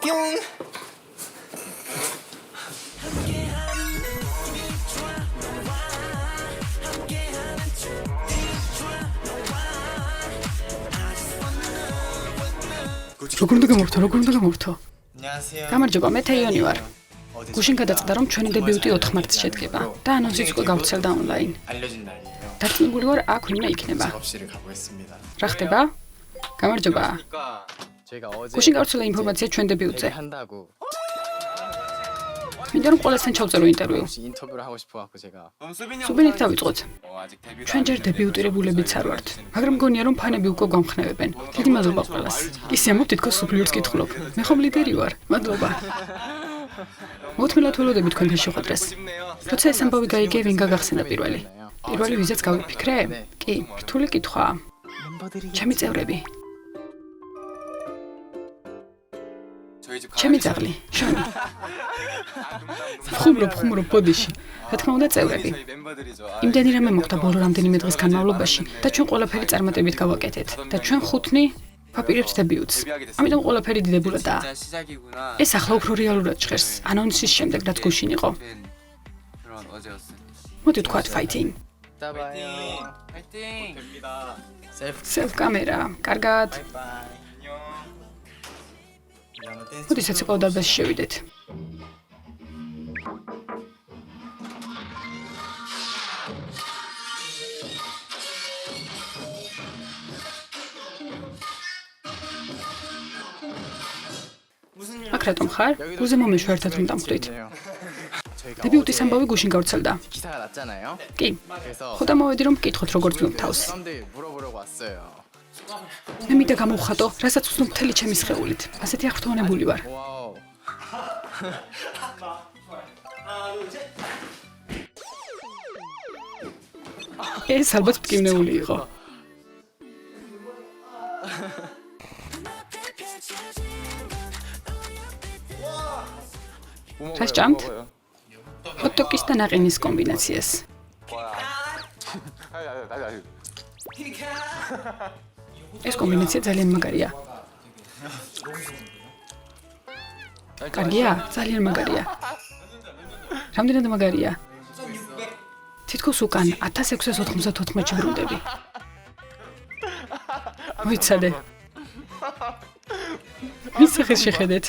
뿅. როგორ უნდა გამორთო? 안녕하세요. გამარჯობა, მე თეიონი ვარ. გუშინ გადაწყდა რომ ჩვენი დებიუტი 4 მარტს შედგება და ანონსიც უკვე გავრცელდა ონლაინ. 알려진 날이에요. დარწმუნებული ვარ, აქ ვინმე იქნება. 작업실을 가보겠습니다. რა ხდება? გამარჯობა. 제가 어제 გუშინ გავრცელა ინფორმაცია ჩვენ დებიუტზე. 한다고 მინდა რომ ყველასთან ჩავწერო ინტერვიუ. 혹시 인터뷰를 하고 싶어 갖고 제가 სუბინით დავიწყოთ. 아직 데뷔. ჩვენ ჯერ დებიუტირებულებიც არ ვართ, მაგრამ მგონია რომ ფანები უკვე გამხნევებენ. დიდი მადლობა ყველას. ისე ამბობ თითქოს სუფლიორს კითხულობ. მე ხომ ლიდერი ვარ. მადლობა. მოთმელად ველოდები თქვენთან შეხვედრას. როცა ეს ამბავი გაიგე, ვინ გაგახსენა პირველი? პირველი ვიზაც გავიფიქრე? კი, რთული კითხვაა. 멤버들이 ჩემი წევრები, 저희 집 ჩემი ძაღლი, შონი. ხუმრობ ბოდიში. რა თქმა უნდა, წევრები. 저희 멤버들이죠. იმდენი რამე მოხდა ბოლო რამდენიმე დღის განმავლობაში და ჩვენ ყველაფერი წარმატებით გავაკეთეთ და ჩვენ ხუთნი ვაპირებთ დებიუტს. ამიტომ ყველაფერი დიდებულადაა. 진짜 시작이구나. ეს ახლა უფრო რეალურად ჟღერს ანონსის შემდეგ, რაც გუშინ იყო. 그런 어제였어요. მოდი ვთქვათ fighting. 따봐요. 파이팅. 됩니다. self camera. კარგად. 안녕. მოდი საცეკვაო დარბაზში შევიდეთ. აქ რატომ ხარ? უზე მომეშვ ერთად რომ დამხვდით. 저희가 დებიუტის ამბავი გუშინ გავრცელდა. 기사가 났잖아요. კი. 그래서 ხოდა მოვედი რომ მკითხოთ როგორ ძვირ თავს. 사람들이 물어보려고 왔어요. მე მინდა გამოვხატო, რასაც ვცნობ მთელი ჩემი სხეულით. ასეთი აღფრთოვანებული ვარ. 와우. ეს ალბათ მტკივნეული იყო. რა სჭამთ? ჰოტ-დოგის და ნაყინის კომბინაციას. ეს კომბინაცია ძალიან მაგარია. კარგია, ძალიან მაგარია. რამდენად მაგარია? თითქოს უკან 1694-ში ბრუნდები. მოიცადე. ვის სახეს შეხედეთ?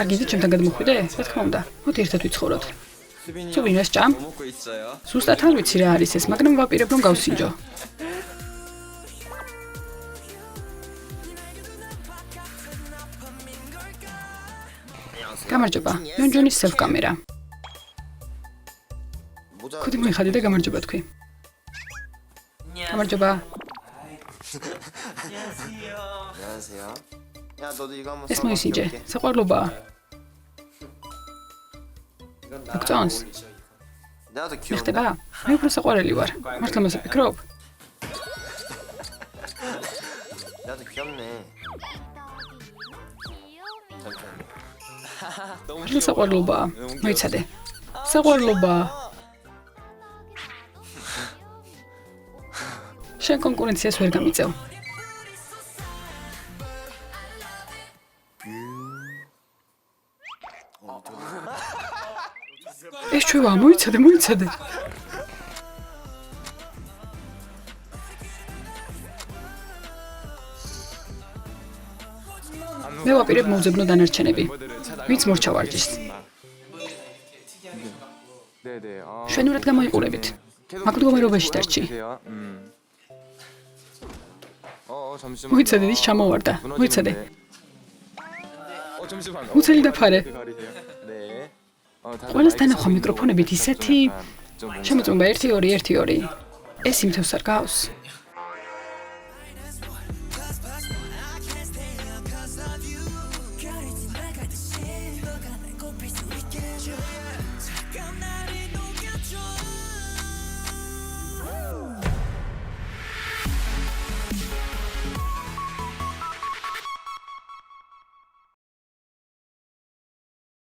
აგიძე ჩემთან გადმოხვიდე? რა თქმა უნდა. მოდი ერთად ვიცხოვროთ. სუბინი რა სჭამ? 뭐 먹고 있어요? ზუსტად არ ვიცი რა არის ეს, მაგრამ ვაპირებ რომ გავსინჯო. გამარჯობა. იონჯონის self camera. ქუდი მოიხადე და გამარჯობა თქვი. გამარჯობა. 안녕하세요. 야, 너도 이거 한번 ეს მოისინჯე. საყვარლობაა. გწონს? 나도 მე 귀여워. ხდება? მე უფრო საყვარელი ვარ. მართლა მასე ფიქრობ? 나도 귀엽네. მართლა საყვარლობაა. მოიცადე. საყვარლობაა. შენ კონკურენციას ვერ გამიწევ. ეს ჩვევა, მოიცადე. მე ვაპირებ მოვძებნო დანარჩენები. ვინც მორჩა ვარჯიშს. 네네. შვენურად გამოიყურებით. მაგდგომერობაში დარჩი. 잠시만. მოიცადე, ის ჩამოვარდა. მოიცადე. 잠시만. უცელი დაფარე. 가리세요. 네. ყველას თანახვა მიკროფონებით ისეთი შემოწმება 1 2 1 2. ეს იმთევს არ გავს?